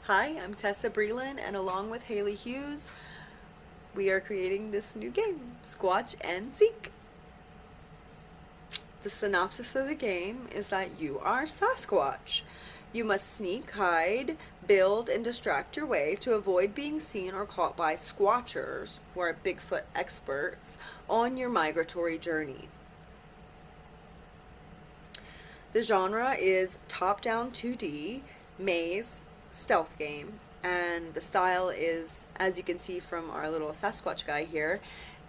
Hi, I'm Tessa Breland, and along with Haley Hughes, we are creating this new game, Squatch and Seek. The synopsis of the game is that you are Sasquatch. You must sneak, hide, build, and distract your way to avoid being seen or caught by squatchers, who are Bigfoot experts, on your migratory journey. The genre is top-down 2D, maze, stealth game, and the style is, as you can see from our little Sasquatch guy here,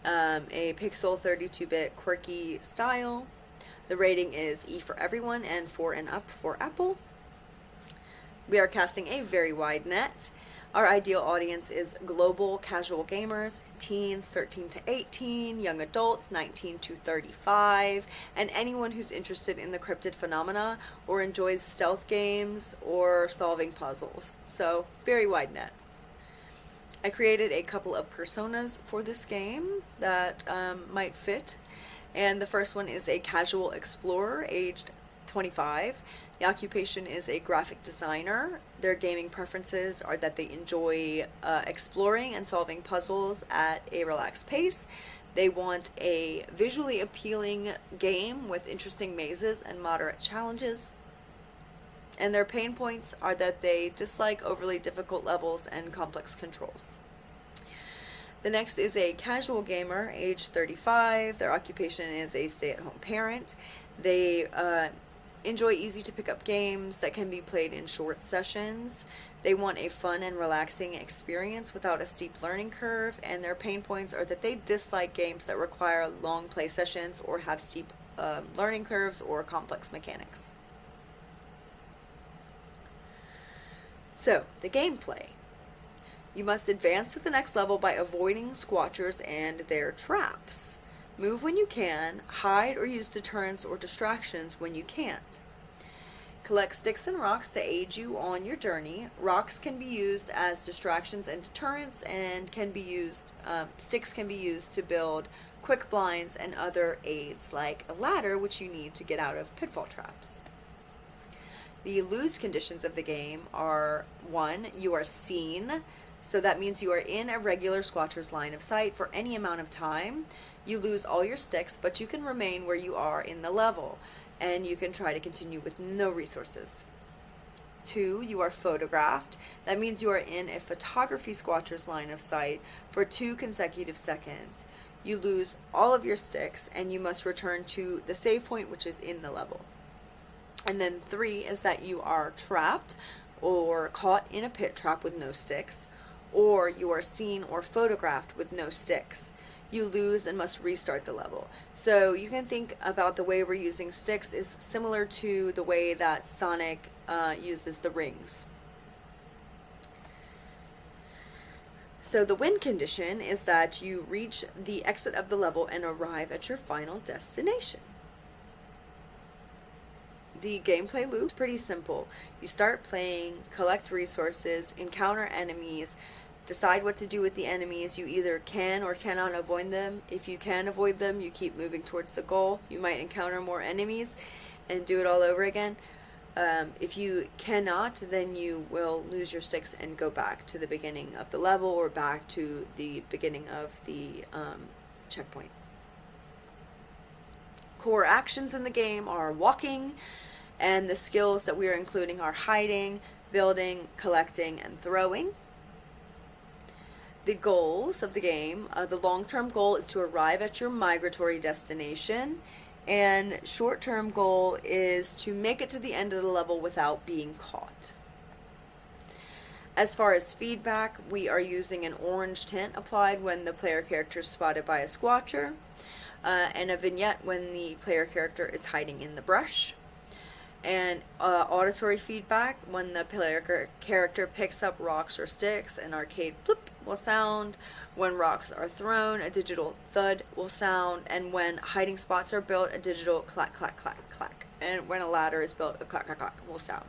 a pixel 32-bit quirky style. The rating is E for everyone and 4 and up for Apple. We are casting a very wide net. Our ideal audience is global casual gamers, teens 13 to 18, young adults 19 to 35, and anyone who's interested in the cryptid phenomena or enjoys stealth games or solving puzzles. So, very wide net. I created a couple of personas for this game that might fit, and the first one is a casual explorer aged 25. The occupation is a graphic designer. Their gaming preferences are that they enjoy exploring and solving puzzles at a relaxed pace. They want a visually appealing game with interesting mazes and moderate challenges. And their pain points are that they dislike overly difficult levels and complex controls. The next is a casual gamer, age 35. Their occupation is a stay-at-home parent. They enjoy easy to pick up games that can be played in short sessions. They want a fun and relaxing experience without a steep learning curve, and their pain points are that they dislike games that require long play sessions or have steep learning curves or complex mechanics. So, the gameplay. You must advance to the next level by avoiding squatchers and their traps. Move when you can, hide or use deterrents or distractions when you can't. Collect sticks and rocks that aid you on your journey. Rocks can be used as distractions and deterrents, and sticks can be used to build quick blinds and other aids like a ladder, which you need to get out of pitfall traps. The lose conditions of the game are 1. You are seen, so that means you are in a regular squatcher's line of sight for any amount of time. You lose all your sticks, but you can remain where you are in the level, and you can try to continue with no resources. 2, you are photographed. That means you are in a photography squatcher's line of sight for 2 consecutive seconds. You lose all of your sticks, and you must return to the save point, which is in the level. And then 3 is that you are trapped or caught in a pit trap with no sticks, or you are seen or photographed with no sticks. You lose and must restart the level. So you can think about the way we're using sticks is similar to the way that Sonic uses the rings. So the win condition is that you reach the exit of the level and arrive at your final destination. The gameplay loop is pretty simple. You start playing, collect resources, encounter enemies, decide what to do with the enemies. You either can or cannot avoid them. If you can avoid them, you keep moving towards the goal. You might encounter more enemies and do it all over again. If you cannot, then you will lose your sticks and go back to the beginning of the level or back to the beginning of the checkpoint. Core actions in the game are walking, and the skills that we are including are hiding, building, collecting, and throwing. The goals of the game, the long-term goal is to arrive at your migratory destination, and short-term goal is to make it to the end of the level without being caught. As far as feedback, we are using an orange tint applied when the player character is spotted by a squatcher, and a vignette when the player character is hiding in the brush. And auditory feedback when the player character picks up rocks or sticks, an arcade bloop will sound. When rocks are thrown, a digital thud will sound. And when hiding spots are built, a digital clack, clack, clack, clack. And when a ladder is built, a clack, clack, clack will sound.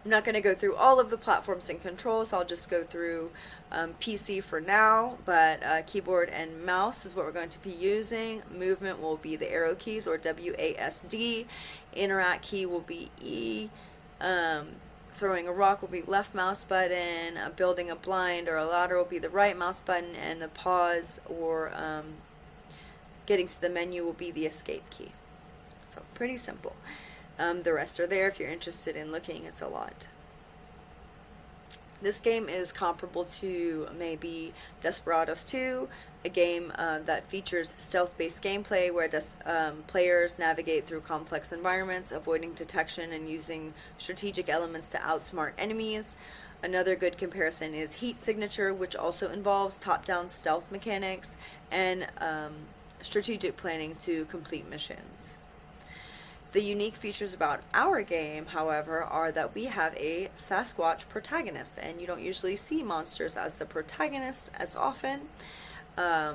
I'm not going to go through all of the platforms and controls. I'll just go through PC for now, but keyboard and mouse is what we're going to be using. Movement will be the arrow keys, or WASD. Interact key will be E. throwing a rock will be left mouse button, building a blind or a ladder will be the right mouse button, and the pause or getting to the menu will be the escape key. So pretty simple. The rest are there if you're interested in looking. It's a lot. This game is comparable to maybe Desperados 2, a game that features stealth-based gameplay where players navigate through complex environments, avoiding detection and using strategic elements to outsmart enemies. Another good comparison is Heat Signature, which also involves top-down stealth mechanics and strategic planning to complete missions. The unique features about our game, however, are that we have a Sasquatch protagonist, and you don't usually see monsters as the protagonist as often. I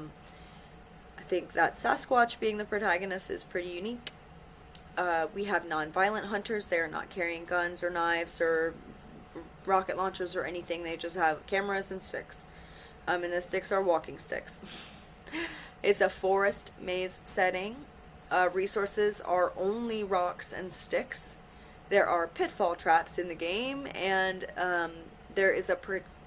think that Sasquatch being the protagonist is pretty unique. We have non-violent hunters. They are not carrying guns or knives or rocket launchers or anything. They just have cameras and sticks. And the sticks are walking sticks. It's a forest maze setting. Resources are only rocks and sticks. There are pitfall traps in the game, and there is a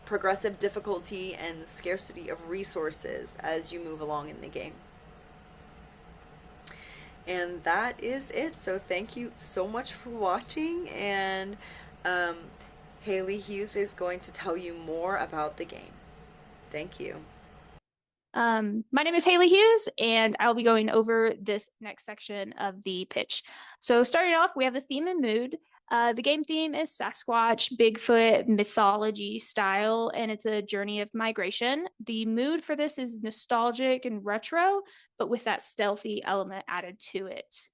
progressive difficulty and scarcity of resources as you move along in the game. And that is it. So thank you so much for watching, and Haley Hughes is going to tell you more about the game. Thank you. My name is Haley Hughes, and I'll be going over this next section of the pitch. So starting off, we have the theme and mood. The game theme is Sasquatch, Bigfoot, mythology style, and it's a journey of migration. The mood for this is nostalgic and retro, but with that stealthy element added to it.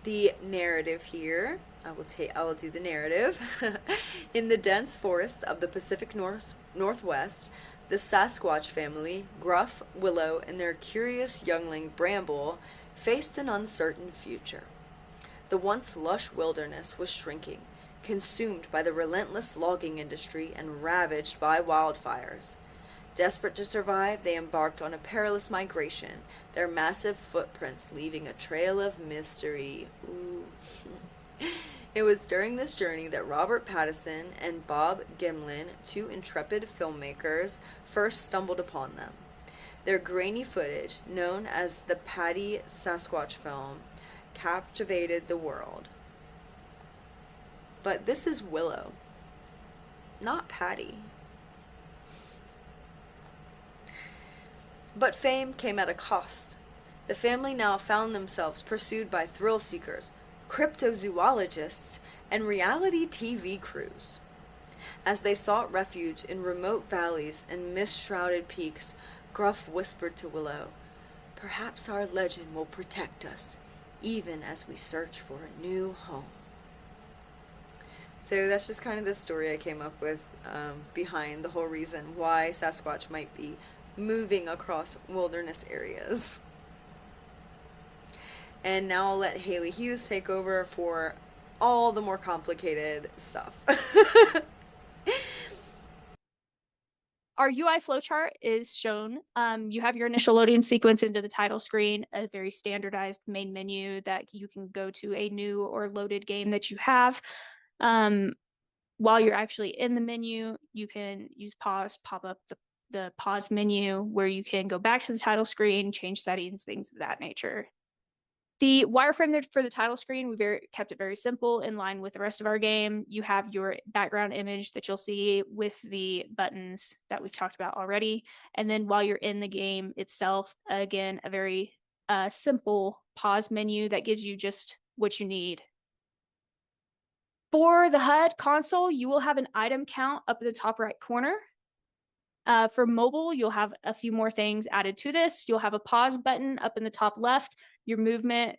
The narrative here, I will do the narrative. In the dense forests of the Pacific Northwest, the Sasquatch family, Gruff, Willow, and their curious youngling Bramble, faced an uncertain future. The once lush wilderness was shrinking, consumed by the relentless logging industry and ravaged by wildfires. Desperate to survive, they embarked on a perilous migration, their massive footprints leaving a trail of mystery. Ooh. It was during this journey that Robert Pattinson and Bob Gimlin, two intrepid filmmakers, first stumbled upon them. Their grainy footage, known as the Patty Sasquatch film, captivated the world. But this is Willow, not Patty. But fame came at a cost. The family now found themselves pursued by thrill seekers, cryptozoologists, and reality TV crews. As they sought refuge in remote valleys and mist-shrouded peaks, Gruff whispered to Willow, "Perhaps our legend will protect us, even as we search for a new home." So that's just kind of the story I came up with behind the whole reason why Sasquatch might be moving across wilderness areas. And now I'll let Haley Hughes take over for all the more complicated stuff. Our UI flowchart is shown. You have your initial loading sequence into the title screen, a very standardized main menu that you can go to a new or loaded game that you have. While you're actually in the menu, you can use pause, pop up the pause menu where you can go back to the title screen, change settings, things of that nature. The wireframe for the title screen, we kept it very simple in line with the rest of our game. You have your background image that you'll see with the buttons that we've talked about already. And then while you're in the game itself, again, a very simple pause menu that gives you just what you need. For the HUD console, you will have an item count up in the top right corner. For mobile, you'll have a few more things added to this. You'll have a pause button up in the top left. Your movement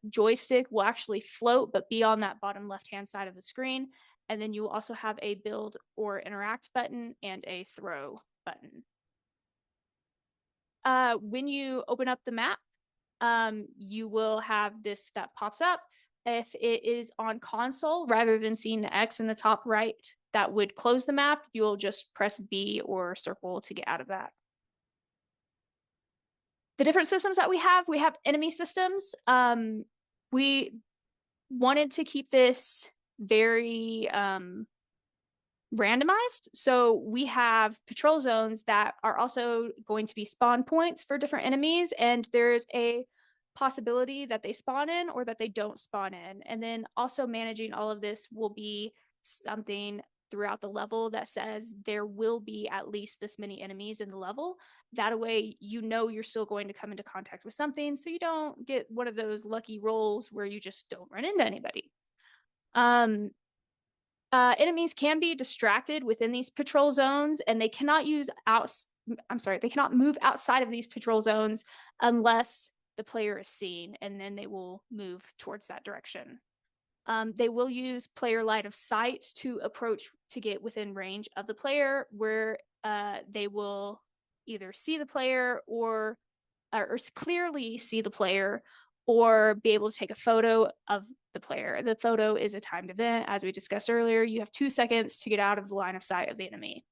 joystick will actually float, but be on that bottom left-hand side of the screen. And then you will also have a build or interact button and a throw button. When you open up the map, you will have this that pops up. If it is on console, rather than seeing the X in the top right, that would close the map. You'll just press B or circle to get out of that. The different systems that we have enemy systems. wanted to keep this very randomized. So we have patrol zones that are also going to be spawn points for different enemies, and there's a possibility that they spawn in or that they don't spawn in. And then also managing all of this will be something throughout the level that says there will be at least this many enemies in the level. That way, you know you're still going to come into contact with something, so you don't get one of those lucky rolls where you just don't run into anybody. Enemies can be distracted within these patrol zones, and they cannot they cannot move outside of these patrol zones unless the player is seen, and then they will move towards that direction. They will use player line of sight to approach to get within range of the player, where they will either see the player or clearly see the player, or be able to take a photo of the player. The photo is a timed event. As we discussed earlier, you have 2 seconds to get out of the line of sight of the enemy.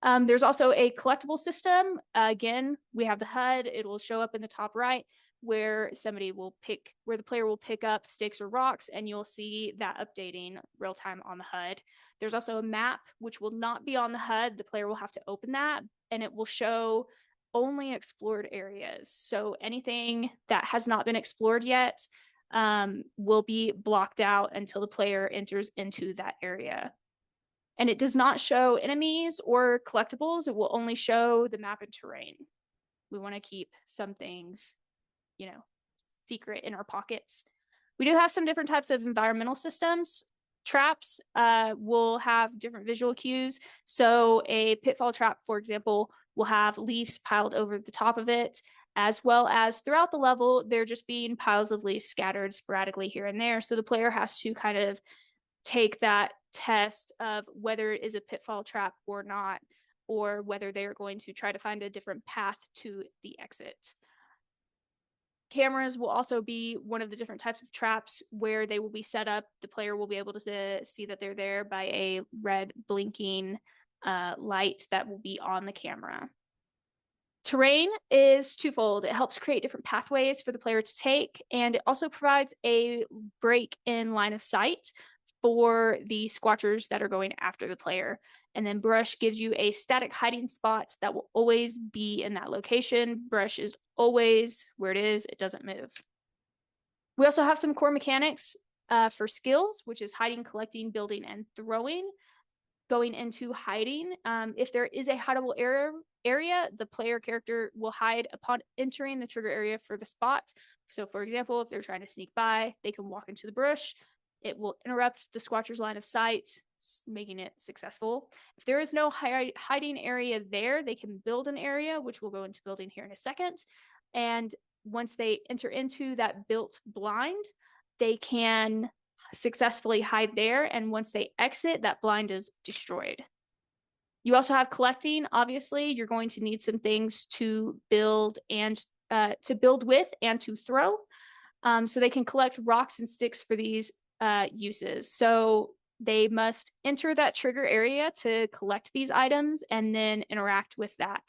There's also a collectible system. Again, we have the HUD. It will show up in the top right where the player will pick up sticks or rocks, and you'll see that updating real time on the HUD. There's also a map, which will not be on the HUD. The player will have to open that, and it will show only explored areas. So anything that has not been explored yet will be blocked out until the player enters into that area. And it does not show enemies or collectibles. It will only show the map and terrain. We want to keep some things, secret in our pockets. We do have some different types of environmental systems. Traps will have different visual cues. So a pitfall trap, for example, will have leaves piled over the top of it, as well as throughout the level, there just being piles of leaves scattered sporadically here and there. So the player has to kind of take that test of whether it is a pitfall trap or not, or whether they are going to try to find a different path to the exit. Cameras will also be one of the different types of traps where they will be set up. The player will be able to see that they're there by a red blinking light that will be on the camera. Terrain is twofold. It helps create different pathways for the player to take, and it also provides a break in line of sight for the squatchers that are going after the player. And then brush gives you a static hiding spot that will always be in that location. Brush is always where it is. It doesn't move. We also have some core mechanics for skills, which is hiding, collecting, building, and throwing. Going into hiding, if there is a hideable area, the player character will hide upon entering the trigger area for the spot. So for example, if they're trying to sneak by, they can walk into the bush. It will interrupt the squatcher's line of sight, making it successful. If there is no hiding area there, they can build an area, which we'll go into building here in a second. And once they enter into that built blind, they can successfully hide there. And once they exit, that blind is destroyed. You also have collecting. Obviously, you're going to need some things to build and to build with and to throw. So they can collect rocks and sticks for these uses. So they must enter that trigger area to collect these items and then interact with that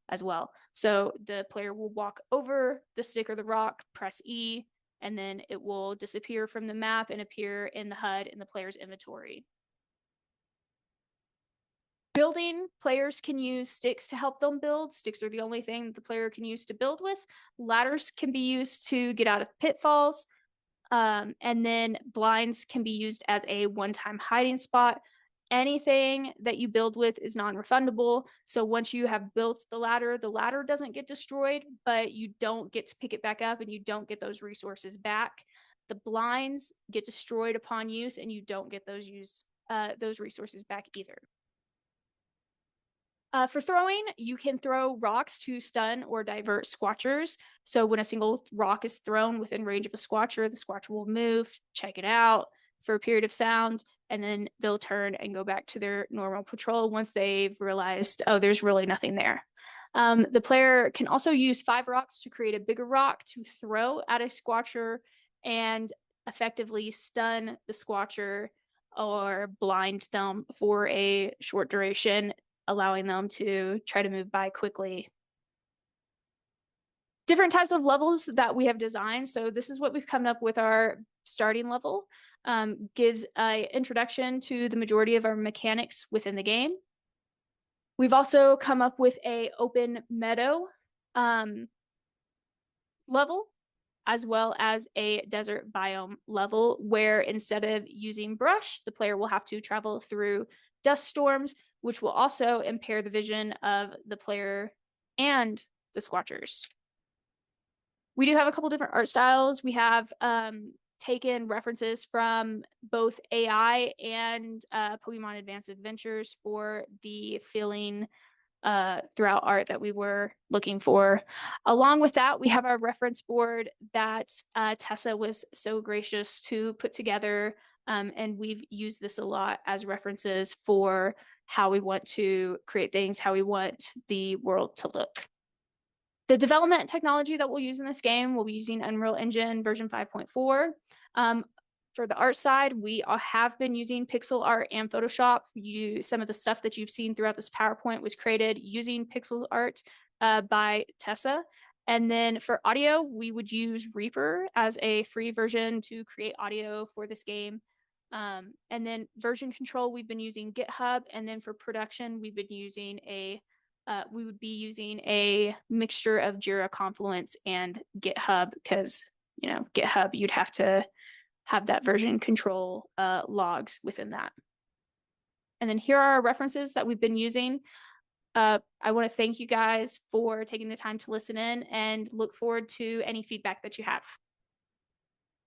as well. So the player will walk over the stick or the rock, press E, and then it will disappear from the map and appear in the HUD in the player's inventory. Building, players can use sticks to help them build. Sticks are the only thing that the player can use to build with. Ladders can be used to get out of pitfalls. And then blinds can be used as a one-time hiding spot. Anything that you build with is non-refundable. So once you have built the ladder doesn't get destroyed, but you don't get to pick it back up and you don't get those resources back. The blinds get destroyed upon use and you don't get those resources back either. For throwing, you can throw rocks to stun or divert squatchers. So when a single rock is thrown within range of a squatcher, the squatcher will move, check it out for a period of sound, and then they'll turn and go back to their normal patrol once they've realized, oh, there's really nothing there. The player can also use 5 rocks to create a bigger rock to throw at a squatcher and effectively stun the squatcher or blind them for a short duration, allowing them to try to move by quickly. Different types of levels that we have designed. So this is what we've come up with our starting level, gives an introduction to the majority of our mechanics within the game. We've also come up with a open meadow level, as well as a desert biome level, where instead of using brush, the player will have to travel through dust storms, which will also impair the vision of the player and the squatchers. We do have a couple different art styles. We have taken references from both AI and Pokemon Advanced Adventures for the feeling throughout art that we were looking for. Along with that, we have our reference board that Tessa was so gracious to put together, and we've used this a lot as references for how we want to create things, how we want the world to look. The development technology that we'll use in this game, we'll be using Unreal Engine version 5.4. For the art side, we have been using pixel art and Photoshop. Some of the stuff that you've seen throughout this PowerPoint was created using pixel art by Tessa. And then for audio, we would use Reaper as a free version to create audio for this game. And then version control, we've been using GitHub. And then for production, we've been using we would be using a mixture of Jira, Confluence, and GitHub, because GitHub, you'd have to have that version control logs within that. And then here are our references that we've been using. I want to thank you guys for taking the time to listen in, and look forward to any feedback that you have.